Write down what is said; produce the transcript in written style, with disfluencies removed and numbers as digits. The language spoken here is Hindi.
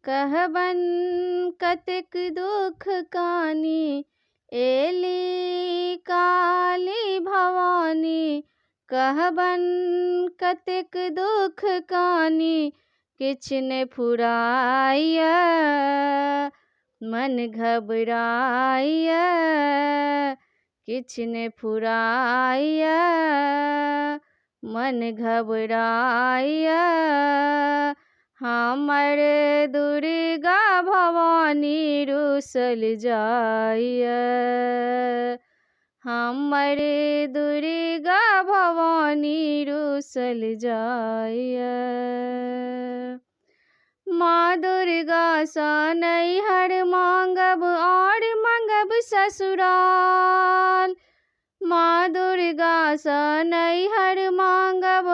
कहबन कतेक दुख कानी, एली काली भवानी। कहबन कतेक दुख कानी, किछ ने फुराइया, मन घबराइया, किछ ने फुराइया, मन घबराइया। हमर दुर्गा भवानी रुसल जाइया, हमर दुर्गा भवानी रुसल जाइया। माँ दुर्गा सा नैहर मांगब और मांगब ससुराल, माँ दुर्गा सा नैहर मांगब